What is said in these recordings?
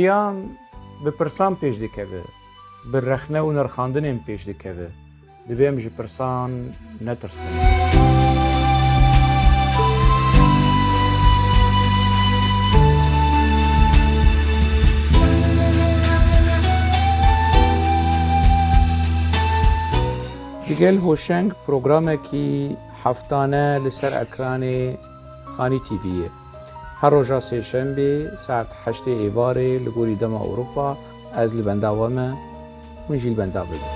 جیان bi pirsan pêş dikeve, bi rexne û nirxandinên pêş dikeve, divê em ji pirsan netirsin. Digel hoşeng programekî heftane li ser ekranê Xanî TV'ye. Her roja sêşembê saet 8 êvarê li gorî dema Ewropa ez li benda we me, hûn jî li benda bibin.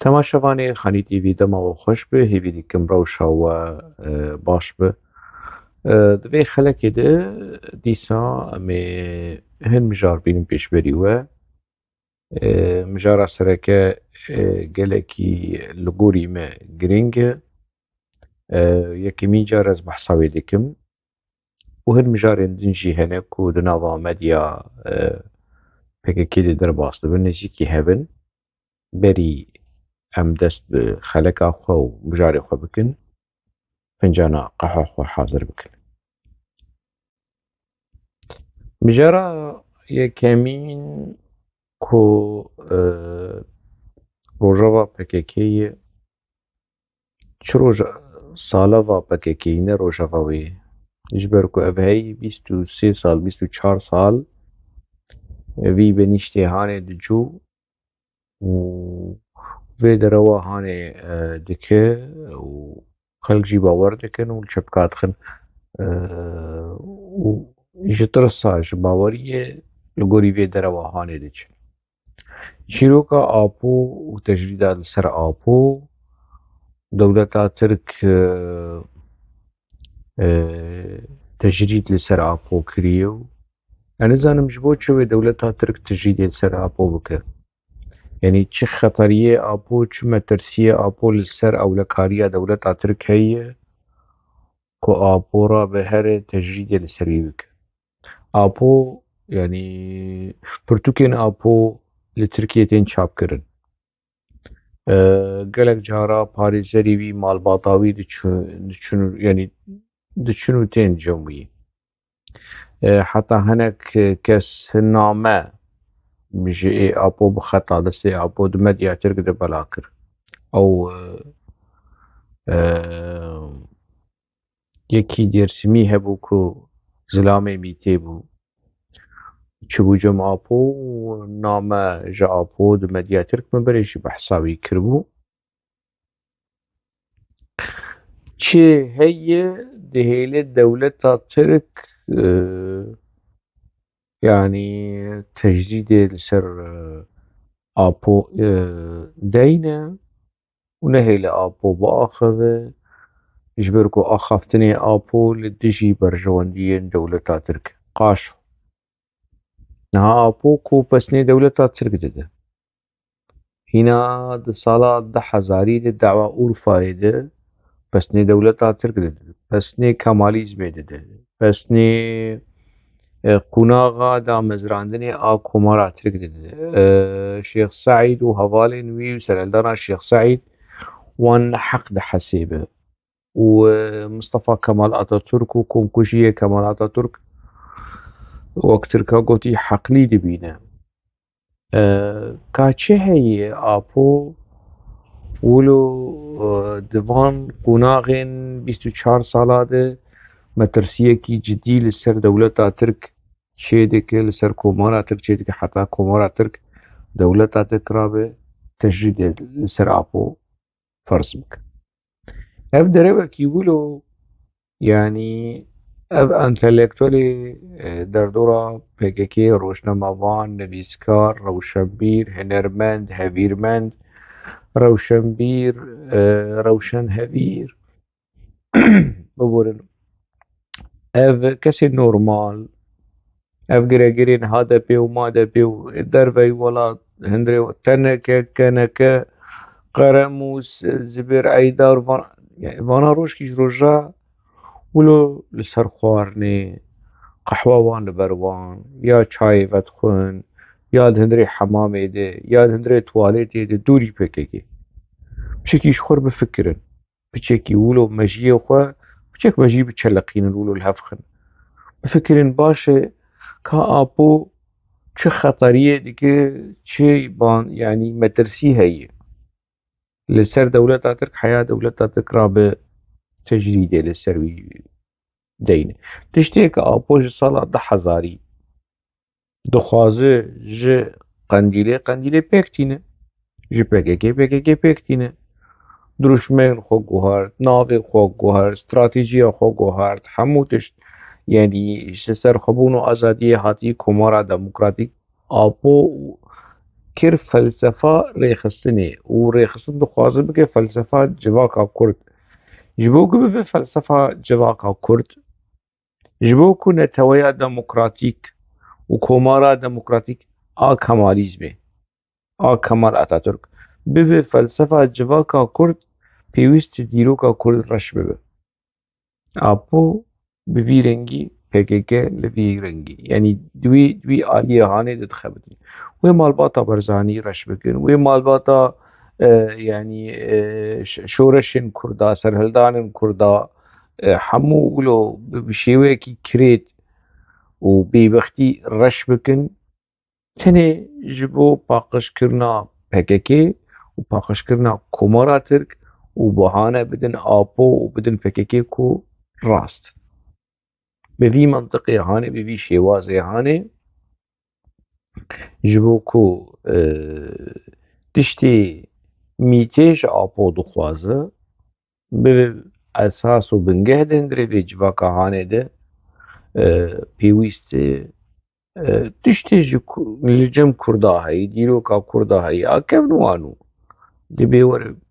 Temaşevanê Xanî TV dema we xweş be, hêvî dikim rewşa we baş be. Di vê xelekê de dîsa em ê hin mijar bînin pêşberî we. Mijara sereke gelekî li gorî me giring e. Yekemîn car ez behsa wê dikim û hin mijarên din jî hene ku di nava medya PKK de derbas dibin, nêzîkî hevin. Berî em dest bi xeleka xwe û mijarê xwe bikin, fincana qehwa xwe hazir bikin. Mijara yekemîn ku rojava PKK'ye, çi roja salava PKK'yê ne rojava wê, ji ber ku ev hey 23 sal 24 sal vî benîştê hanê dicû û vê derewa hanê dike û xelk jî bawer dikin û li çepka dixin û ji tirsa ji baweriyê li gorî vê derewa hanê diçin. Çîroka Apo û tecrîda li ser Apo, dewleta Tirk tecrîd li ser Apo kiriye û ez nizanim ji bo çi wê dewleta Tirk tecrîdê li ser Apo bike. Yani çi xeteriyê Apo, çi metirsiyê Apo li ser ewlekariya dewleta Tirk heye ku Apo ra bi here tecrîdê li ser wî bike. Apo yani pirtûkên Apo li Tirkiyê tên çapkirin. Gelek cara parêzerî wî, malbata wî diçûn yani diçûn û tên cem wî. Heta hinek kes hin name ji Apo bi xeta destê Apo di medya Tirk de bela kir. Ew yekî Dêrsimî hebû ku zilamê mîtê bû. Çibû cem Apo û name ji Apo di medya Tirk min berê jî behsa wî kiribû. Çi heye dihêle dewleta Tirk yani tecrîdê li ser Apo deyne û nehêle Apo biaxeve ji ber ku axaftinê Apo li dijî berjewendiyên dewleta Tirk e. Qaşo niha Apo ku pesnê dewleta Tirk dide. Hîna di sala 2000 de dewa Urfayê de pesnê dewleta Tirk dide. Pesnê Kemalîzmê dide. Pesnê qunaxa damezrandinê a Komara Tirk dide. Şêx Saîd û hevalên wî û sereldana Şêx Saîd wan neheq dihesêbe. û Mustafa Kemal Atatürk û komkujiyê Kemal Atatürk wek Tirka gotî heqlî dibîne. Ka çi heye Apo wilo di van qunaxên 24 sala de metirsiyekî cidî li ser dewleta Tirk çê dike, li ser Komara Tirk çê dike, heta Komara Tirk dewleta Tirk rabe tecrîdê li ser Apo ferz bike. Ev derewekî wilo yani ev entelektwelê derdora PKK, rojnamavan, nivîskar, rewşenbîr, hunermend, hevîrmend, rewşenbîr, rewşenhevîr biborin. Ev kesên normal, ev giregirên HDP û MADP û derveyî welat hindirê teneke, keneke, Qeremus, Zibêr Eydar vana rojkî ji roja wilo li ser xwarinê قحوة وان لبروان يا چای فتخون يا هندري حمامي دي يا هندري تواليتي دي دوري بككي بشكي شخور بفكرن بشكي ولو مجيه خو بشك مجيه بتشلقين ولو الهفخن بفكرن باشه كا ابو چه خطريه ديكي چه بان يعني مدرسي هي لسر دولتا ترك حياة دولتا تكرا بتجريده للسروي دينه تشتيك ابو صلاة ده حزاري دخوازه ج قنديله بيكتينه ج بككي بيكتينه دروشمن خو گوهرد ناوی خو گوهرد استراتیجی خو گوهرد همو تشت يعني سر خبون و آزادی هاتی کمارا دموکراتیک آبو کر فلسفه ریخستنه و ریخستن دخوازه بکه فلسفه جواکا کرد جبو که به فلسفه جواکا کرد جبو که نتویا دموکراتیک و کمارا دموکراتیک کمالیزمه کمال اتاتورک به فلسفه جواکا کرد پێویستی دیرۆکە کورد ڕەش ببێ ئاپۆ بڤی رەنگی پێکێکە لە ڤی رەنگی یعنی دوی ئالیە هانێ دەتخەبتن وێ ماڵباتا بەرزانی ڕەش بکن وێ ماڵباتا یعنی شۆرەشن کووردا سەرهەڵدانن کووردا هەموو ولۆ شێوەیەکی کرێت و بێبەختی ڕەش بکن tenê ji bo paqijkirina PKK û paqijkirina Komara Tirk û bahane bidin APO û bidin PKK ku rast bi vî mentiqê hanê bi vî şêwazê hanê ji bo ku tiştê mîtê ji APO dixwaze bi esas û bingeh de hindirê vê civaka hanê de pêwîst e tiştê li cem Kurda heyî dîroka Kurda heyî a kevn wan û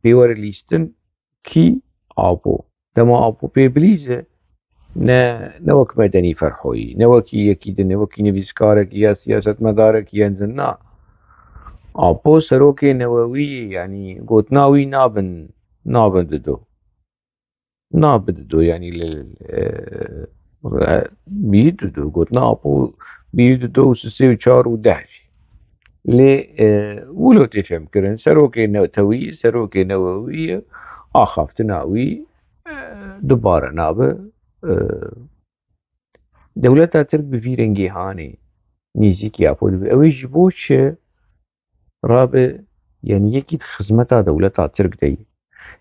pê were lîstin kî APO dema APO pê bilîze ne wek Medenî Ferhoyî ne wekî yekî din ne wekî nivîskarekî ya siyasetmedarekî yên din na APO serokê newewî yani gotina wî nabin dido yani bîyî dido gotina APO bîyî dido û sisê û çar û deh jî lê wilo tê fêmkirin serokê netewî serokê newewî ye axaftina wî dubare nabe dewleta Tirk bi vî rengî hanê nîzîkî APO dibe ew ê ji bo çi rabe yani yekî di xizmeta dewleta Tirk de yê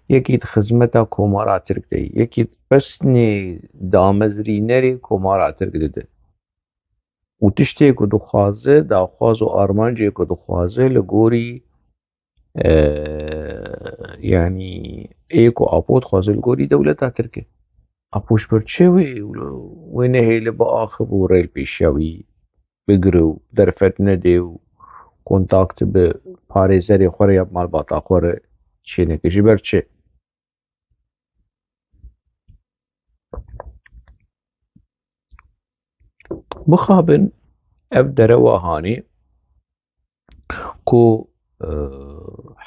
yekî di xizmeta Komara Tirk de yê yekî pesnê damezrînerê Komara Tirk dide û tiştê ku dixwaze daxwaz û armancê ku dixwaze li gorî yani ê ku APO dixwaze li gorî dewleta Tirk e APO ji ber çi wê nehêle biaxib û rêlpêşiya wî bigire û derfet nede û kontaktı bi parêzerê xwe re ya malbata xwe re çê neke ji ber çi bixabin ev derewa hanê ku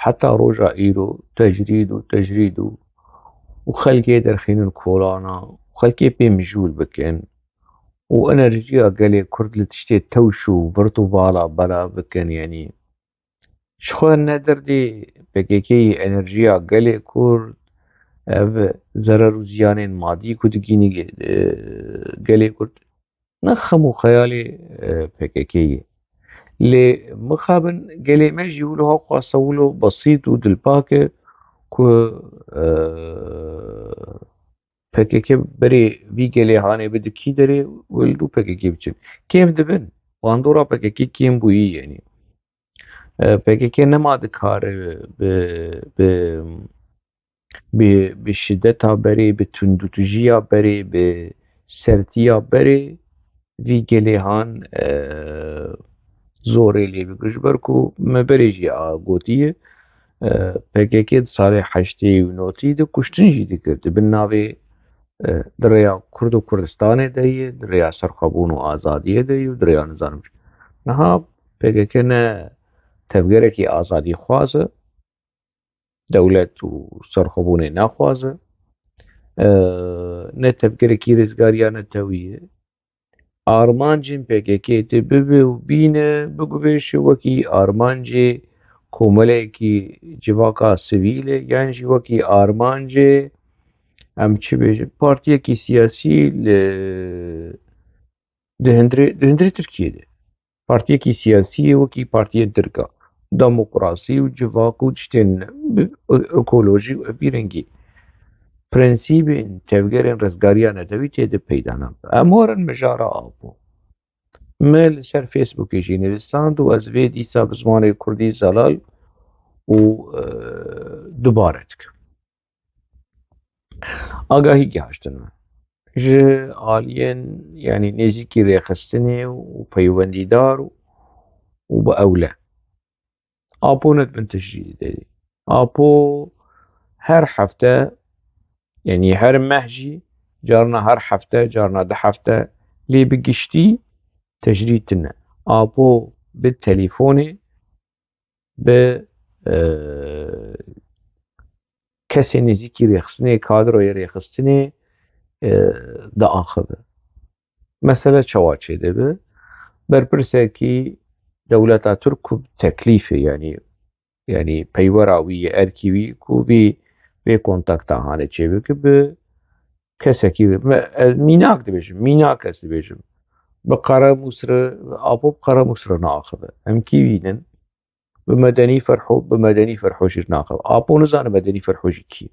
heta roja îro tecrîd û xelkê derxînin kolana û xelkê pê mijûl bikin û enerjiya gelê Kurd li tiştê tewş û virt û vala bela bikin yani ji xwe ne derdê PKKyê enerjiya gelê Kurd ev zerer û ziyanên madî ku digînî gelê Kurd ne xem û xeyalê PKKyê lê mixabin gelê me jî wiha xwasta wilo besît û dilpak e ku PKK berê vî gelê hanê bide kî derê wilî PKK biçin kêm dibin bandora PKK kêm bûyî yani PKK nema dikare bi şiddeta berê bi tundûtûjiya berê bi sertiya berê vî gelê han zorê lê bikir ji ber ku me berê jî gotiye PKK di salê heştê û notî de kuştin jî dikir dibin navê di rêya Kurd û Kurdistanê de yê di rêya serxwebûn û azadiyê de yê û di rêya nizanim niha PKK ne tevgerekî azadîxwaz e dewlet û serxwebûnê naxwaze ne tevgerekî rêzgariya netewî ye ئارمانجین پێکێکێتە ببێ و بینە بگوێشە وەکی ئارمانجێ کۆمەلێکی civaka sivîlê yan jî wekî armancê em çi bêjin partiyekî siyasî li di hundirê Tirkiyeyê de partiyekî siyasî yê wekî partiyên Tirk e demokrasî û civak û tiştên ekolojî û ev rengî prensîbên tevgerên rizgariya netewî têde peyda nabin. Em warin mijara Apo. Me li ser Facebookê jî nivîsand û ez vê dîsa bi zimanê Kurdî zelal û dubare dikim. Agahî gihîştin me ji aliyên yanî nêzîkî rêxistinê û peywendîdar û bi ewle. Apo nedibin tişrî dedê. Apo her hefte yanî her meh jî carna her hefte carna di hefte lê bi giştî tişrî tune. Apo bi telîfonê bi kesên nêzîkî rêxistinê kadroya rêxistinê diaxive. Mesele çawa çêdibe berpirsekî dewleta Tirk û teklîfê yanî peywera wî yê erkî wî ku vê kontakta hane çêbike bi kesekî mînak dibêjim mîna kes dibêjim bi Qeremusre Apo bi Qeremusre naaxive. Em kî bînin bi Medenî Ferho jî naxive. Apo nizane Medenî Ferho jî kî ye.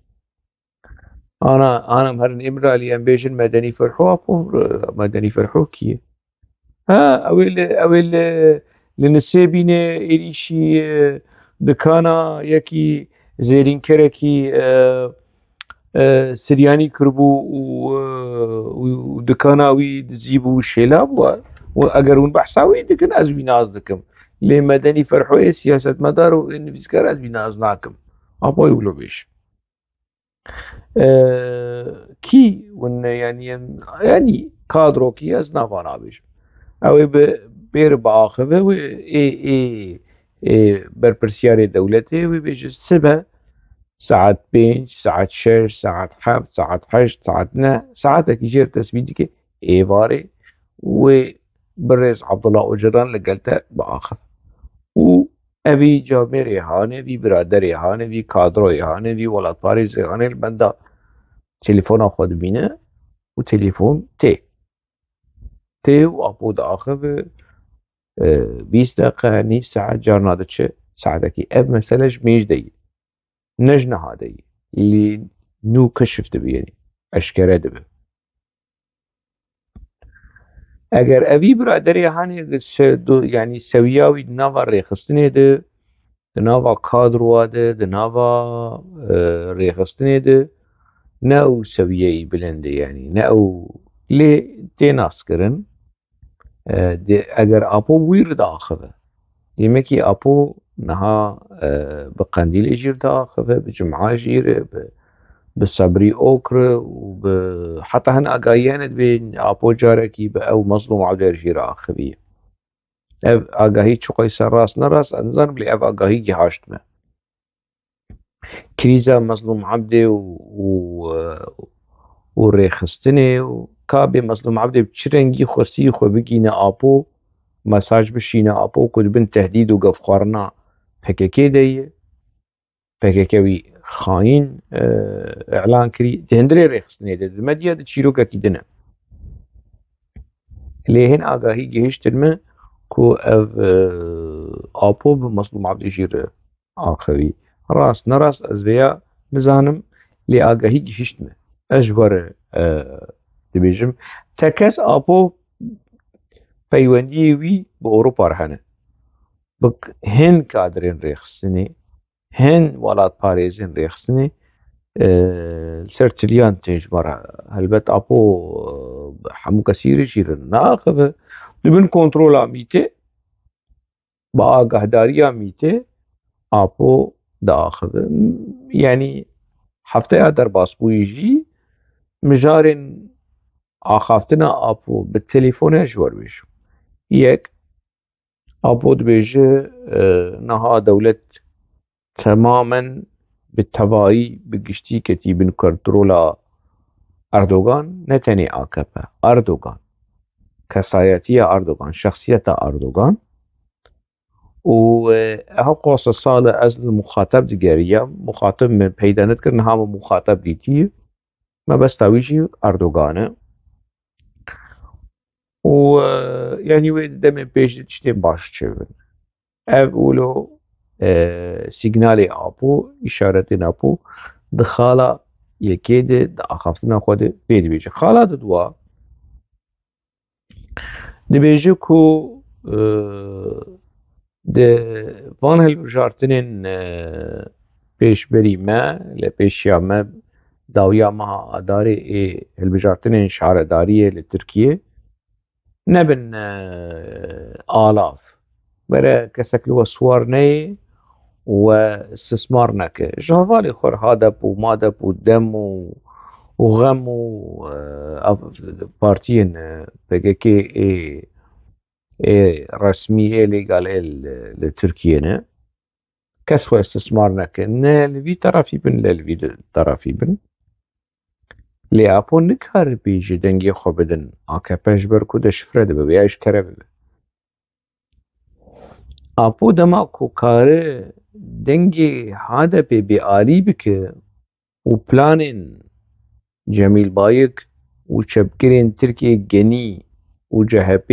Ana em herin Îmralî em bêjin Medenî Ferho Apo Medenî Ferho kî ye? Ha ew ê li Nisê bîne êrişî dikana yekî zêrînkerekî Siryanî kiribû û dikana wî dizîbû şêla bûye û eger hûn behsa wî dikin ez wî nas dikim. Lê Medenî Ferhoyê siyasetmedar û nivîskar ez wî nas nakim. Apo wilo bêj. Kî hûn yanî kadrokî ez nava nabêjim. Ew ê bêri biaxive wê ê berpirsyarê dewletê wê bêje sibe saet 5 saet 6 saet 7 saet 8 saet 9 saetekî jê re tespît dike êvarê wê birêz Abdullah Öcalan li gel te biaxive. û evî camerê hane vî biraderê hane vî kadroyê hane vî welatparêzê hane li benda telîfona xwe dibîne û telîfon tê û Apo diaxive 20 deqe nîv saet carna diçe saetekî. Ev mesele ji mêj de ye ne ji niha de ye lê nû keşif dibe yanî eşkere dibe. Eger evî biraderê hane yanî sewiya wî di nava rêxistinê de di nava kadrowa de di nava rêxistinê de ne ew sewiyeyî bilind e yanî ne ew lê tê naskirin eger Apo wî re diaxive demekî Apo niha bi Qendîlê jî re diaxive bi Cum'a jî re bi Sebrî Ok re û bi heta hin agahiyane dibên Apo carekî bi ew Mezlûm Ebdê re jî re axiviye. Ev agahî çiqoy serrast nerast ez nizanim lê ev agahî gihîşt me. Krîza Mezlûm Ebdê û rêxistinê û ka bê Mezlûm Ebdê bi çi rengî xwestiyê xwe bigîne Apo mesaj bişîne Apo ku dibin tehdîd û gevxwarina PKK de ye PKK wî xayîn elan kirî di hundirê rêxistinê de di medya de çîrokekî din e. Lê hin agahî gihîştin me ku ev Apo bi Mezlûm Ebdê jî re axivî. Rast nerast ez vêya nizanim lê agahî gihîşt me. Ez ji we re dibêjim tekez Apo peywendiyê wî bi Ewropa re hene. Bi hin kadrên rêxistinê hin welatparêzên rêxistinê li ser tiliyan tên ji me re helbet Apo bi hemû kesî re jî re naaxive di bin kontrola mîtê bi agahdariya mîtê Apo diaxive. Yanî hefteya derbasbûyî jî mijarên axaftina Apo bi telîfonê ji we re bêjim. Yek Apo dibêje niha dewlet temamen bi tevahî bi giştî ketî bin kontrola Erdogan ne tenê AKP Erdogan كسايتية أردوغان شخصية أردوغان وهو قوس الصالة أزل المخاطب دقارية مخاطب من بيدا نذكر إنها مخاطب ديتي ما بس تاويجي أردوغان ويعني ويد دم بيج تشتين باش تشوفن أقولوا سيجنالي أبو إشارة أبو دخالة يكيد أخافتنا خود بيد بيجي خالة دوا دبيجي كو de van hilbijartinên pêşberî me li pêşiya me dawiya meha adarê ê hilbijartinên şaredariyê li Tirkiyê nebin alav were kesek li we swar neyê we istismar neke ji hevalê xwe re hadep û madep û dem û xem û partiyên PKK resmî ê lêgal ê li Tirkiyê ne kes xwe istismar neke ne li vî terafî bin ne li vî terafî bin lê apo nikaribe ji dengê xwe bidin AKP ji ber ku deşifre dibe ya eşkere bibe apo dema ku kare dengê hadepê bêalî bike û planên Cemîl Bayik û çepkirên Tirkiye genî û CHP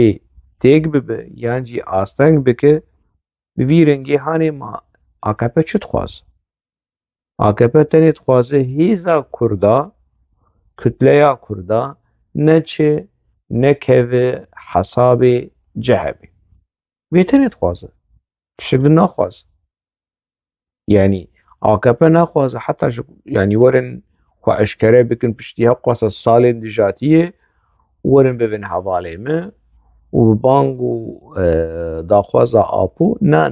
têk bibe yan jî asteng bike bi vî rengî hanê ma AKP çi dixwaze AKP tenê dixwaze hêza Kurda kütleya Kurda neçe nekeve hesabê CHP vê tenê dixwaze tiştek din naxwaze yani AKP naxwaze heta yani werin xwe eşkere bikin piştî hep qasa salên dijatiyê werin bibin hevalê me û bang û daxwaza apo na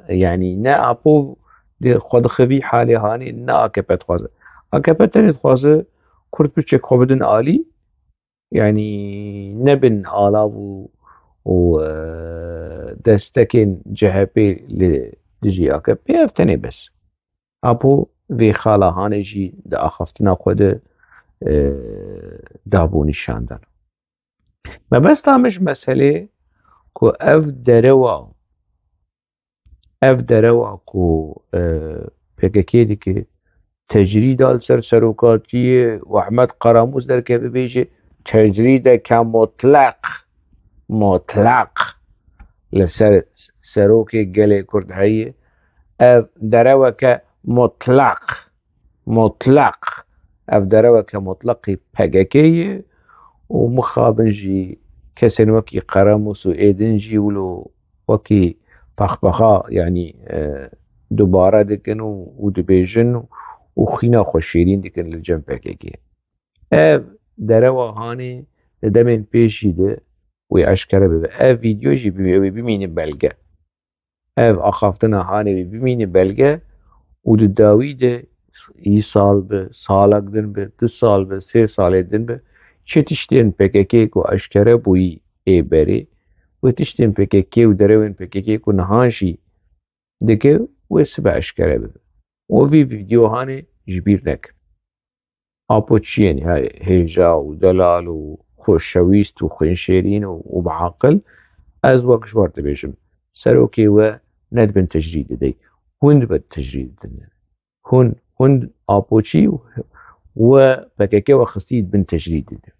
yani ne apo xwe dixivî halê hanê ne AKP dixwaze AKP tenê dixwaze Kurd biçek xwe bidin alî yani nebin alav û destekên CHP li dijî AKP ev tenê bes apo vê xala hanê jî di axaftina xwe de dabû nîşandan mebesta me ji meselê ku ev derewa ku PKK dike tecrîda li ser serokatiyê Ehmed Qaramûz derkeve bêje tecrîdeke mutlaq li ser serokê gelê Kurd heye ev dereweke mutlaq ev dereweke mutlaqî PKK'ye û mixabin jî kesên wekî Qaramûz û êdin jî wilo wekî pexpexa yani dubare dikin û dibêjin û xîna xwe şêrîn dikin li cem PKK'ye ev derewa hanê li demên pêşî de wê eşkere bibe ev vîdyo jî wê bimînin belge ev axaftina hanê wê bimînin belge û di dawî de îsal bi salek din bi 2 sal bi 3 salê din bi çi tiştên PKK ku eşkere bûyî ê berê wê tiştên PKK û derewên PKK ku niha jî dike wê sibe eşkere bibe û vî vîdyo hanê ji bîr nekin apo çiyên hêja û delal û xweşewîst û xwînşêrîn û biaqil ez wek ji we re dibêjim serokê we nedibin tecrîd didey hûn dibin tecrîd didin hûn apoçî we PKK we xistî dibin tecrîd didin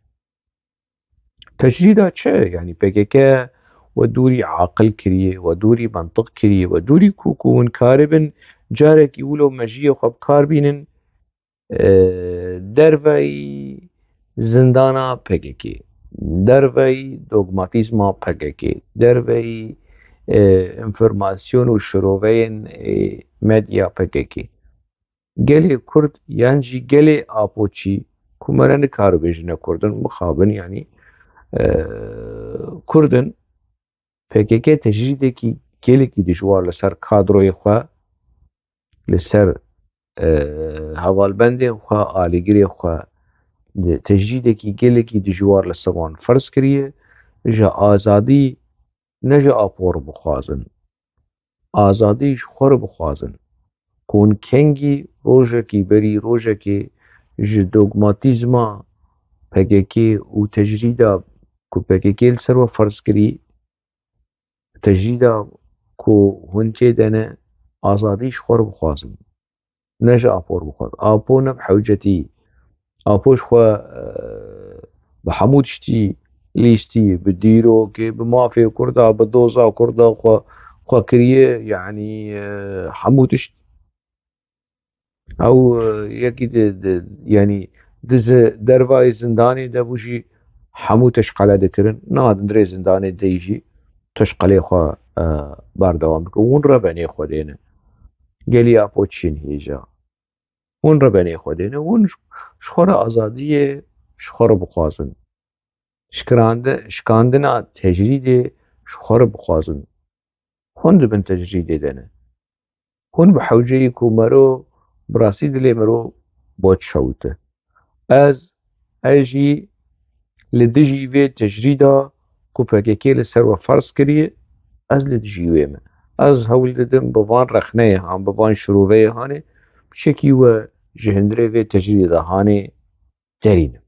tecrîda çi yani PKK we dûrî aqil kiriye we dûrî mantiq kiriye we dûrî ku hûn karibin carekî wilo mejiyê xwe bikar bînin derveyî zindana PKK derveyî dogmatîzma PKK derveyî informasyon û şiroveyên medya PKK gelê Kurd yan jî gelê apoçî ku me re nikaribêjine Kurdin mixabin yani Kurdin PKK tecrîdekî gelekî dijwar li ser kadroyê xwe li ser hevalbendên xwe alîgirê xwe tecrîdekî gelekî dijwar li ser wan ferz kiriye ji azadî ne ji apo re bixwazin azadî ji xwe re bixwazin ku hûn kengî rojekî berî rojekê ji dogmatîzma PKK û tecrîda کو PKK سر فرض کری تجديدا كو هنتي دنا آزاديش خور بخوازم نجا أبور بخواز أبو نب حوجتي أبوش خوا بحمود شتي ليشتي بديرو كي بمافيا كردا بدوزا كردا خوا كريه يعني حمودش أو يكي يعني دز درفاي زنداني دبوشي حموتش قلا دكرن ناد دري زنداني ديجي تشقلي خوا باردوام بكن ون ربني خودينا قالي أبو تشين هيجا ون ربني خودينا ون شخور آزادية شخور بخوازن شكاندنا تجريدي شخور بخوازن هون دبن تجريدي دنا هون بحوجي كو مرو براسي دلي مرو بوت شوته از اجي لدجي في تجريدا كو PKK لسر وفرض كريه از لدجي ويما از هول ددم بوان رخنه هان بوان شروعه هانه بشكي و جهندري في تجريدا هانه دارين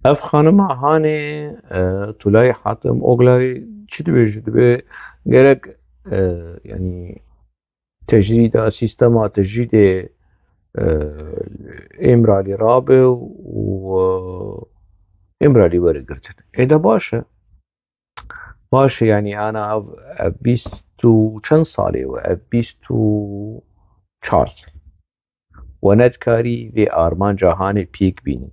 اف خانم هانه تولای حاتم اوغلاري چی دبي gerek يعني تجريد سيستما تجريد امرالي رابع و امرالي ورقرتن اذا باشه يعني انا بيستو چند سالي و بيستو 4 سال وندكاري في آرمان جهان بيك بيني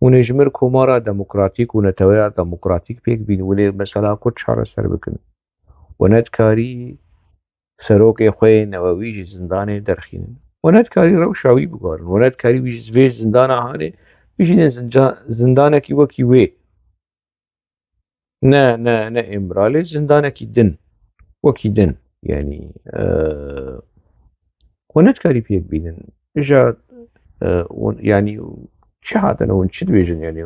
ونجمر كومارا ديمقراطيك ونتويا ديمقراطيك بيك بيني ولي مثلا كنت شعر سر بكن وندكاري سروك خوي نووي زندان درخين وندكاري روشاوي بقارن وندكاري بيج في زندان هاني بيجي زندانك وكي وي نا امرالي زندانك دن وكي دن يعني ونتكاري بيك بينن اجا يعني شهادة ونشد بيجن يعني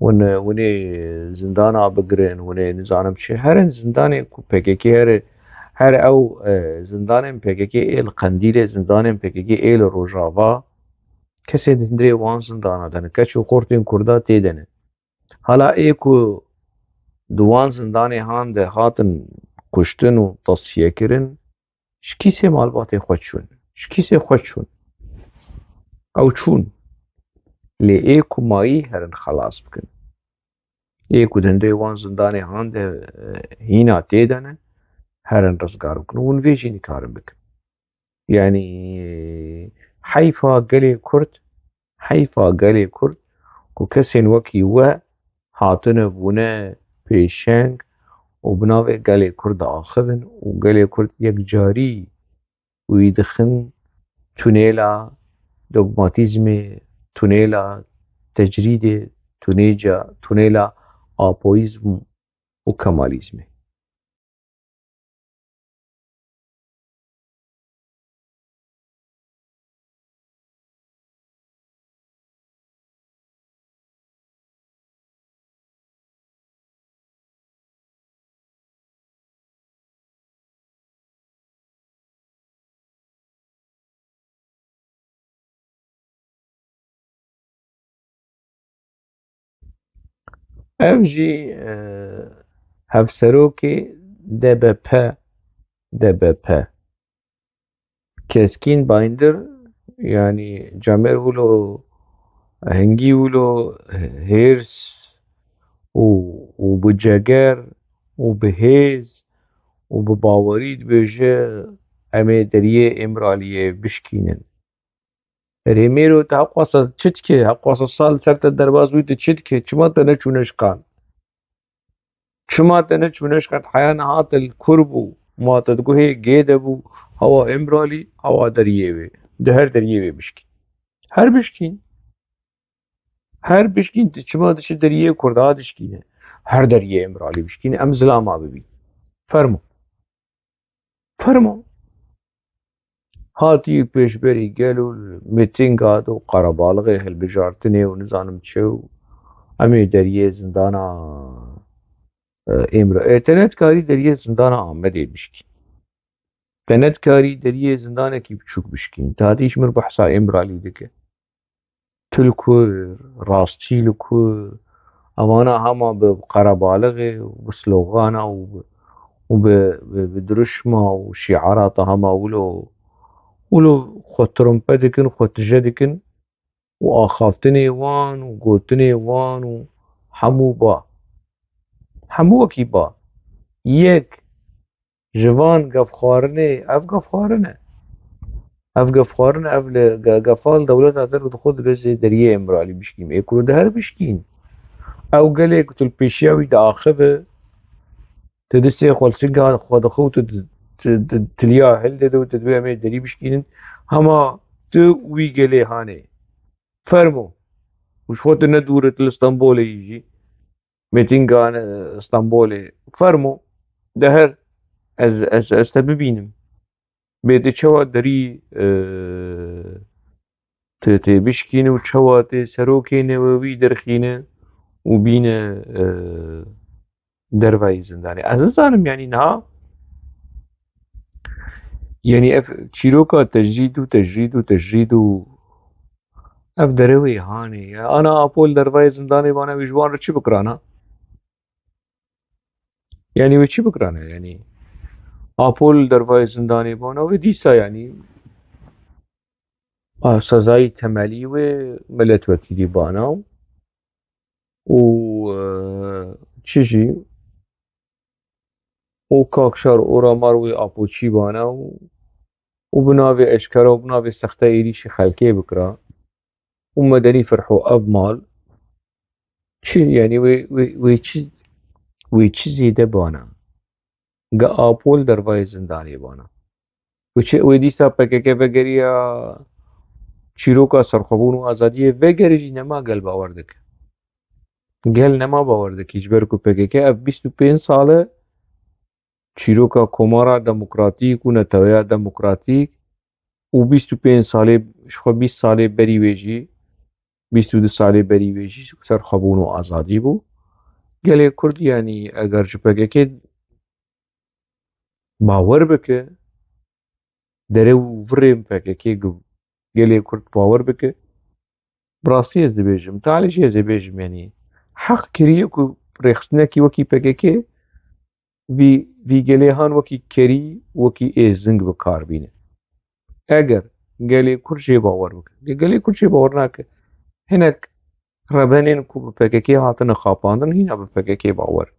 وني زندانا بقرن وني نزانم شي هرن زنداني كو PKK هر او زندانم PKK القنديل زندانم PKK الروجافا كسي دندري وان زندانا دن كچو قرتين كردا تيدن هلا ايكو دوان زنداني هان ده هاتن کشتن و تصفیه کرن شکیسه مالبات خود شون شکیسه خود شون او چون لی ایکو مایی هرن خلاص بکن ایکو دنده وان زنداني هان ده هینا تیدنه هرن رزگار بکن ون ویجینی کارن بکن يعني حيفا قلي كرد كو كسين وكي و هاتن بونه بيشنگ وبناوي قالي كرد آخذن وقالي كرد يك جاري ويدخن تونيلا دوغماتيزم تونيلا تجريد تونيلا آبويزم وكماليزم أفجي هفسروكي دببه كسكين بايندر يعني جامر ولو هنگي ولو هيرس وبجاجر وبهيز وبباوريد بيجي امي دريه امراليه بشكينن ريميرو تحقوص تشتكي حقوص الصال سرت الدرباز ويت تشتكي چما تنه چونش قان چما تنه چونش قد حيان هات الكربو ما تدقوه جيدبو هوا امرالي هوا دريه دهر دريه بشكي هر بشكين چما دش دريه كردا دشكينه هر دريه امرالي بشكينه ام زلاما ببي فرمو هاتي بيشبري قالوا الميتين قادوا قربالغي هالبجارتني ونزانم تشو امي دريه زندانا امرأة تنت كاري دريه زندانا عمدي بشكي تنت كاري دريه زندانا كي بتشوك بشكين تهاتيش من بحصا امرأة لي دكه تلكور راستي لكور أمانة هما بقربالغي وبسلوغانا وبدرشما وشعارات هما ولو خو ترمبتكن خو تجدكن وآخافتني وان وقوتني وان وحمو با حمو وكي با يك جوان قف خوارني اف قف خوارنه اف قف خوارنه اف قفال دولت عتر خود بس دريه امرالي بشكيم ايكولو دهر بشكين او قالك تلبيشياوي دا آخذه تدسي خالصينها خود خو تليا هل دو تدوي امي دري بشكين هما تو وي قالي هاني فرمو وش فوت ندورة الاسطنبول يجي ميتينغان اسطنبولي فرمو دهر از تببينم بيدي چوا دري تي بشكين و چوا تي سروكين ووي درخينه وبين دروي زنداني أزانم يعني نها يعني اف چیروکا تجرید و اف دروي هاني انا اپول دروي زنداني بانا ويجوان رو چی بکرانا يعني وي چی بکرانا يعني اپول دروي زنداني بانا و ديسا يعني سزاي تمالي و ملت وكيلي بانا و چيجي و كاكشار اورا مروي اپو چي بانا وبناوي اشكرا وبناوي سخته ايريش خلقي بكرا ومدني فرحو اب مال چي يعني وي چي زيده بانا گا آپول دروای زندانی بانا و دیسا پکک وگریا چیروکا سرخوبون و آزادی وگری نما گل باور دک گل نما باور دک اجبر کو پکک اف 25 ساله چیروکا کومارا دموکراتیک و نتویا دموکراتیک و 25 ساله شخو 20 ساله بری ویجی 22 ساله بری ویجی سرخوبون و آزادی بو گل کرد یعنی اگر جو پکک باور بکه دره و ورم پکک گل کرد باور بکه براستی از دبیجم تعالیش از دبیجم يعني حق كريه كو رخصناكي وكي بكيكي في جليهان وكي كري وكي زنگ بكار بينه اگر قالي كل شيء باور بك قالي كل شيء باورناك هناك ربانين كو بكيكي هاتن خاپاندن هنا بكيكي باور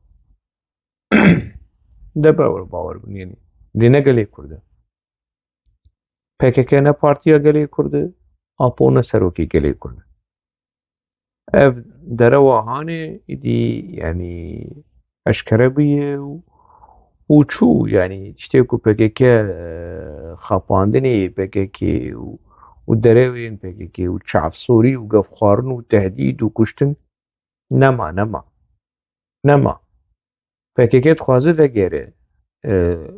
ده باور يعني دينا قالي كرده پکیکي نه پارتیا قالي كرده اپو نه سروكي قالي كرده اف دروا هاني دي يعني اشكره بيه وچو يعني تشتكو PKK خاپاندني PKK ودروين PKK وشعب سوري وقف خارن وتهديد وكشتن نما PKK تخوازه وگره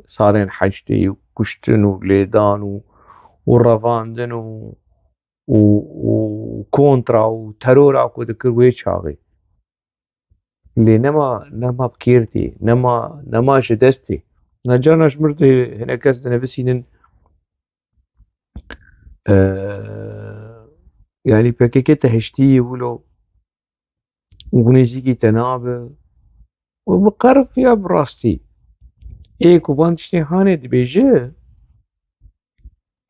سالين حجتي وكشتن وليدان ورفاندن وكونترا وترورا وكذكر ويشاغي اللي نما بكيرتي نما شدستي نجانا مرتي هنا كاس نفسينن يعني بكيكي تهشتي ولو وغنيزيكي تنابه وبقرب فيها براستي ايكو بانتشتي هاني دبيجي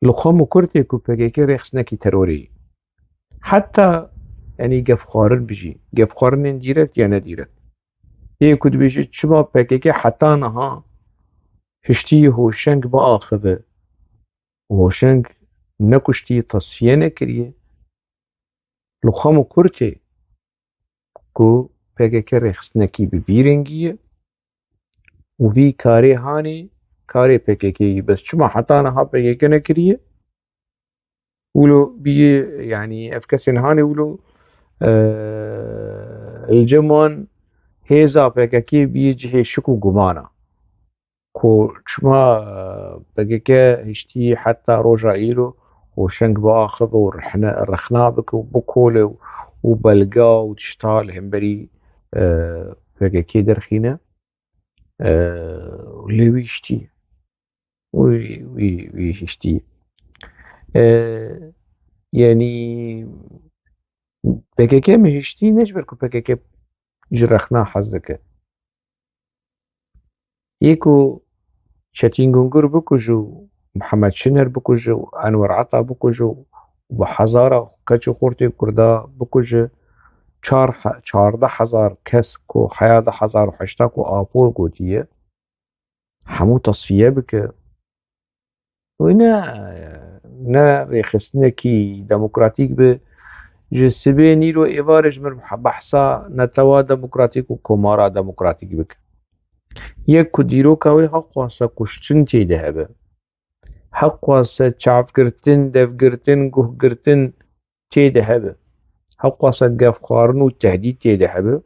لخوم كرتي كو بكيكي ريخسناكي تروري حتى يعني قف خارن بيجي قف خارن ديرت يعني ديرت ايكو دبيجي تشبه بكيكي حتى نها هشتي هوشنگ بآخذه وهوشنگ نكشتي تصفية نكريه لخوم كرتي كو PKK رخصنكي ببيرنجية وفي كاري هاني كاري PKK بس شما حتى أنا PKK نكريه ولو بي يعني أفكسن هاني ولو الجمون هيزا PKK بيجي شكو قمانا كو شما بقيكا هشتي حتى روجا إيلو وشنق باخذ الرخنابك وبكولة وبلقا وتشتال همبري بقيكا درخينة اللي ويشتي ويشتي يعني بقيكا مهشتي نجبركو بقيكا جرخنا حزك يكو شتين جونجور بكوجو محمد شنر بكوجو أنور عطا بكوجو وحزارة كاتشو خورتي كردا بكوجو چارده هزار کس کو حیاده هزار و هشتا کو آپور گوتیه همو تصفیه بکه و نه ریخستنه کی دموکراتیک به جسبه نیرو ایوارش مر بحثا نتوا دموکراتیک و کمارا دموکراتیک بکه یک کدیرو کاوی حق واسه کشتن تیده هبه حق واسه چاف گرتن دف گرتن گوه گرتن تيده هبه حق واسه قاف خارن والتهديد تيده هبه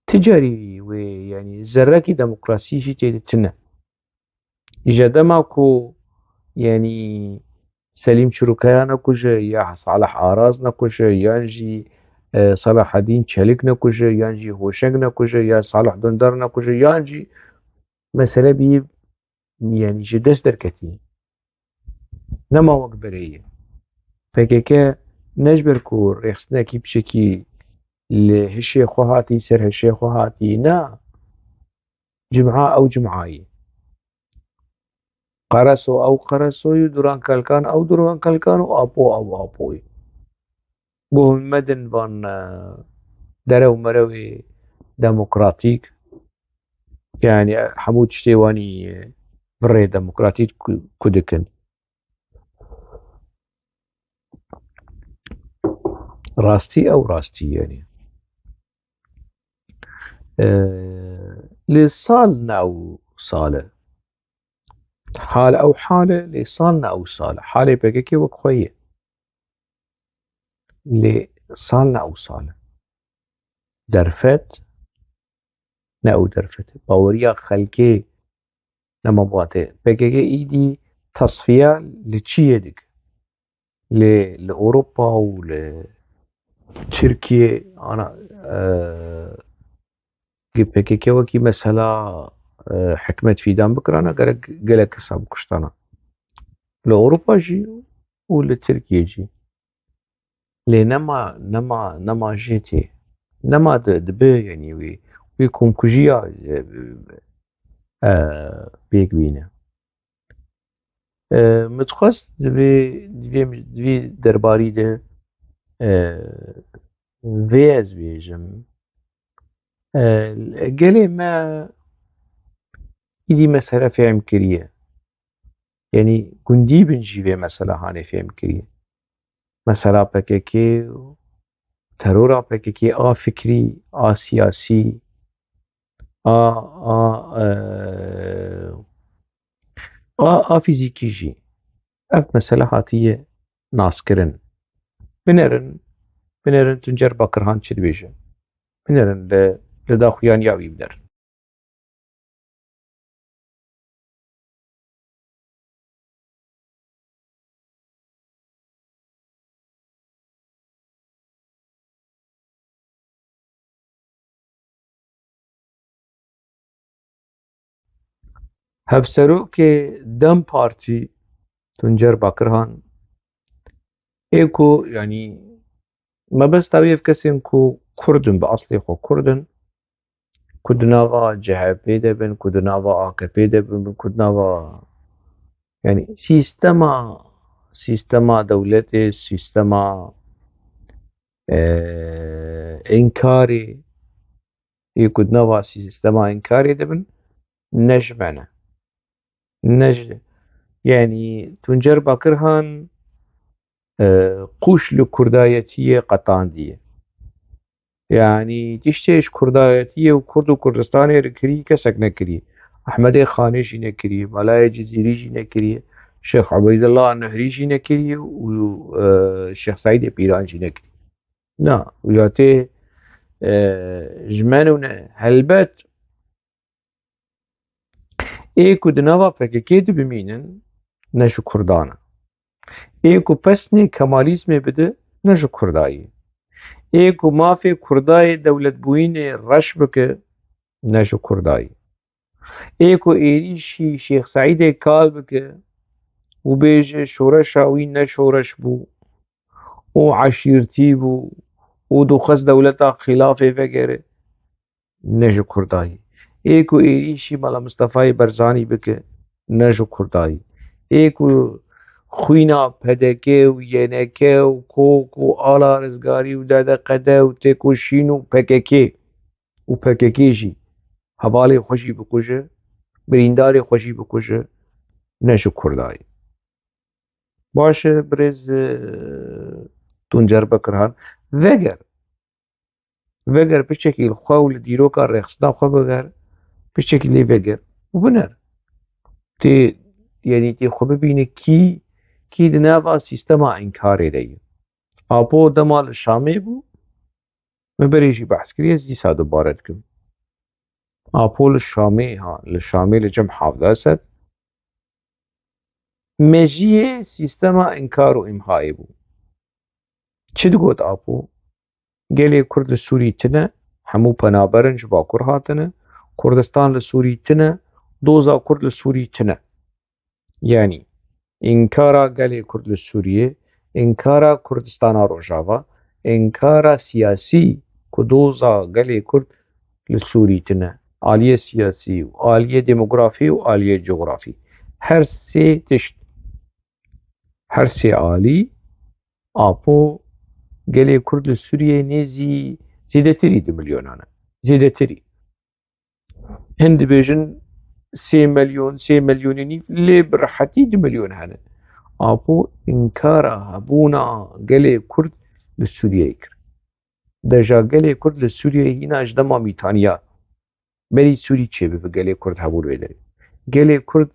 تجاري ويعني زراكي ديمقراطية شي تيده تنه إجا ماكو يعني سليم شروكيان كوجا يا صالح آراز نكوجا يانجي صلاح الدين شليك نكوجا يانجي هوشنگ نكوجا يا صالح دندر نكوجا يانجي مسألة بي يعني جدس دركتي نما وقبرية فكيكا نجبر كو ريخسناكي بشكي لهشي خوهاتي سر هشي خوهاتي نا جمعة أو جمعاي قرسو أو قرسوي دران كالكان أو دران كالكان وأبو أو أبوي بوهم مدن بان درو مروي ديمقراطيك يعني حمود شتيواني بري ديمقراطيك كودكن راستي أو راستي يعني لصالنا أو صالة حالة أو حالة لصالنا أو صالة حالة بقى وكوية لصالنا أو صالة درفت نأو درفت باوريا خلقي لما بواته بقى إيدي تصفية لتشي دك لأوروبا ولتركيا أنا بقى وكي مسألة حكمة في دام بكرانا قلق سام كشتانا لأوروبا جي ولتركيا جي نما جيتي نما دبي يعني ويكون كجيا بيك بينا متخص دوی درباری ده وی از بیجم قالي ما يدي مسألة فهم كريه يعني كندي بنجي في مسألة هاني فهم كريه مسألة بككي ترورا بككي فكري سياسي فيزيكي جي اف مسألة هاتية ناسكرن بنرن تنجر بكرهان چد بيجن بنرن لدا خويان ياوي بدر هفسرو که دم بارتي تنجر بكرهان ايكو يعني ما بس تاويف كسين كو كردن بأصلي خو كردن كدناوا جهة بيدا بن كدناوا آكا بيدا بن كدناوا يعني سيستما دولتي سيستما إنكاري كدناوا سيستما إنكاري دبن نجمنا يعني تنجر باكرهان قوش لكردايتية قطاندية يعني تشتيش كردايتية وكرد وكردستاني ركري كسك نكري أحمد خاني جي نكري ملاي جزيري جي نكري شيخ عبيد الله النهري جي نكري والشيخ سعيد بيران جي نكري لا وياتي جمانونا هلبت ايكو دناوا PKK بمينن نجو كردانا ايكو بسني كماليزم بده نجو كرداي ايكو مافي كرداي دولة بوين رش بك نجو كرداي ايكو ايريشي شيخ سعيد كال بك وبيج شورشا وين نشورش بو وعشيرتي بو ودو خس دولتا خلافه وغيره نجو كرداي ايكو ايريشي مالا مصطفى برزاني بك نجو كرداي ايكو خوینا پدکه و ینکه و کوک و آلا رزگاری و داده قده و تکوشین و پککه و پککه جی حوالی خوشی بکشه برینداری خوشی بکشه نشو کردایی باشه برز تونجر بکرهان وگر بشکل خواول دیروکا رخصنا خوا بگر بشکلی وگر و بنر تی یعنی تی خو ببینه کی دناوا سیستما انکاری دی آپو دمال شامی بو مبريجي بحث كريه زي سادو باردكم آپو للشامي ها للشامي لجم حافظة سد مجيه سيستما انكارو امهاي بو چد قوت آپو گلي كرد السوري تنا همو پنابرن جبا كر هاتنا كردستان للسوري تنا دوزا كرد السوري تنا يعني انكارا گلي كرد السورية انكارا كردستان روجاوا انكارا سياسي كدوزا گلي كرد للسوري تنا آلية سياسي وآلية ديموغرافي وآلية جغرافي هر سي تشت هر سي آلي آبو گلي كرد للسورية نيزي زيادة تري 2 مليون أنا زيادة تري هند بيجن 3 مليون 3 مليون نيف لي برحتي 2 مليون هنا آبو إنكارا هبونا گلي كرد للسورية يكر دجا گلي كرد للسورية هنا أجدما ميتانيا مري سوري چه به گلي كرد هبول ويدري گلي كرد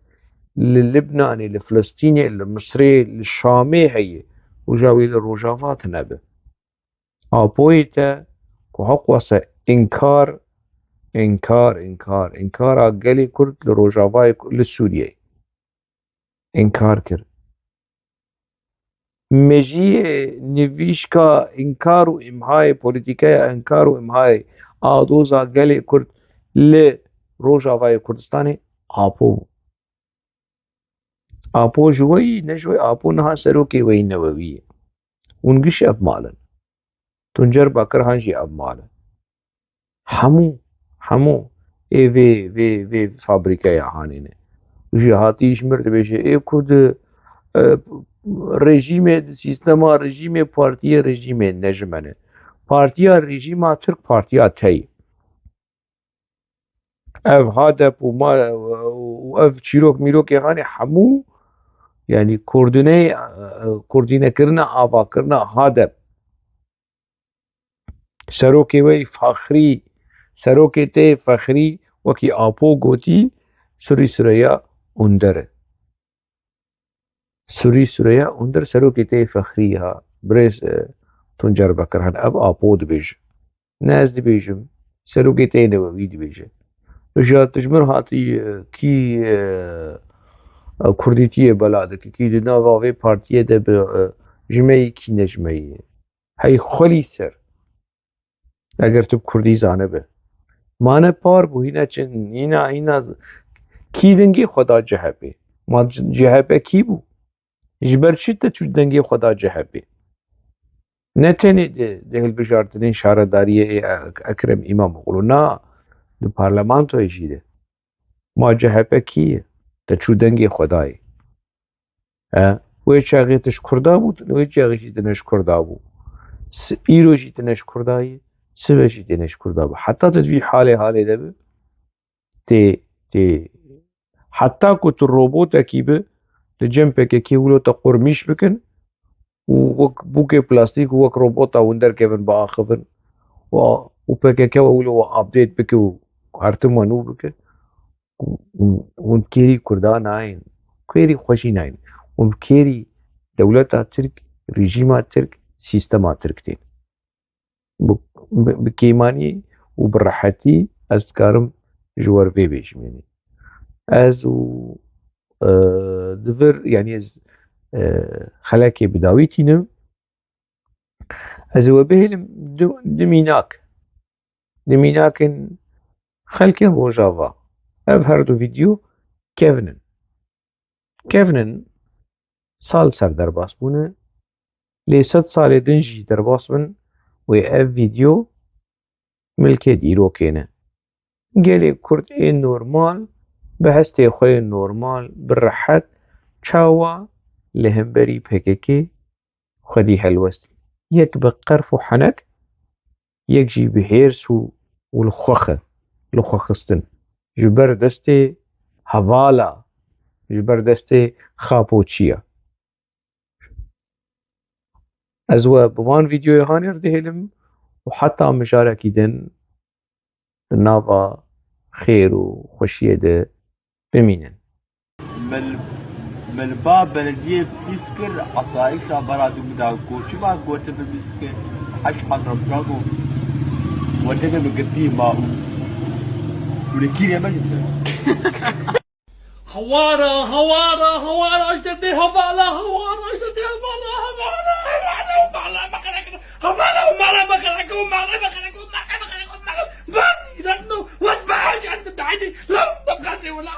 للبناني لفلسطيني لمصري للشامي هي وجاوي للروجافات نبه آبويتا كحق واسا إنكار قالي كرد لروجافاي للسورية إنكار كر مجي نفيشكا إنكارو إمهاي بوليتيكايا إنكارو إمهاي آدوزا قالي كرد لروجافاي كردستاني آپو جوي نجوي آپو نها سروكي وي نووية ونقش أب مالا تنجر باكر هانجي أب مالا همو اي في فابريكا يا هانينه وجي هاتيش مرد بيشه اي كود رژیم سیستما رژیم پارتی رژیم نجمنه پارتیا رژیما ترک پارتیا تی اف هادب وما واف چیروک میروک یغانی همو يعني كوردينه كرنا آوا كرنا هادب سروكي وي فخري سروكي تي فخري وكي آپو گوتي سوري سوريا اندر سوري سوريا اندر سروكي تي فخري ها بريس تنجر بكرهن اب آپو دبيج ناس دبيجم سروكي تي نووي دبيج رجا تجمر هاتي كي كرديتية بلادك كي دنا واوي بارتيه ده جمعي كي نجمعي هاي خلي سر اگر تو کردی زانه به مانه پار بو هینا چن هینا کی دنگی خدا جهبه ما جهبه کی بو جبر چیت تو دنگی خدا جهبه نتنی ده البجارتنین شارداری اکرم امام قولو نا دو پارلمان تو ایجیده ما جهبه کیه تا چو دنگی خدای و چاقی تش کردا بود و چاقی تنش کردا بود ایرو جی تنش کردایی سبه جی تنش کردا بود حتی تدوی حاله ده به تي حتى كنت الروبوت اكيبه لجنبك كي ولو تقرميش بكن ووك بوكي بلاستيك ووك روبوت وندر كيفن باخفن وبكي ولو ابديت بك وارتم منو بك ونكيري كردان ناين كيري خوشي ناين ونكيري دولة ترك ريجيما ترك سيستما تركتين بكيماني وبراحتي أذكارم جوار بيبيش مني از و دبر يعني از خلاكي بداويتينم از وبهلم دميناكن خلكي بو جافا اف هردو فيديو كيفنن سال سر درباس بونه لي 100 سال دنجي درباس بن و اف فيديو ملكي ديرو كينه قالي كرد اي نورمال بهستي خوي نورمال بالرحت چاوا لهمبري بهككي خدي هلوستي يك بقرف وحنك يك جي بهيرسو والخوخستن جبر دستي هوالا جبر دستي خابوتشيا ازوا بوان فيديو هانير دهلم وحتى مشاركي دن نافا خير وخوشية ده بمينن من باب بلدية بيسكر عصايشة برادو مداكو شما قوت ببيسكر حش حضر براغو ودنا مقدي ماء ولكن يا مجد هوارة اجددي هبالة هوارة اجددي هبالة هبالة باني لأنه واتبعاش عند بعيني لو بقدري ولا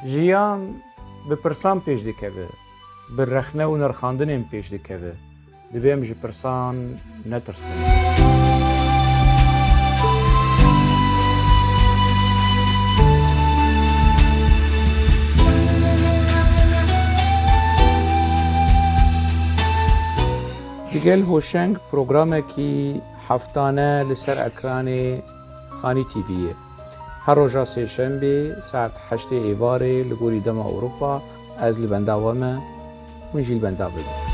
جیان به پرسان پیش دکوه به رخنه و نرخاندن پیش دکوه دبیم جی پرسان نترسن دیگل هوشنگ پروگرامه کی هفتانه لسر اکران خانی تیویه هر روزا سه شنبه ساعت 8 ایواره لگوری دم اروپا از لبنداوامه من جیل بنداوه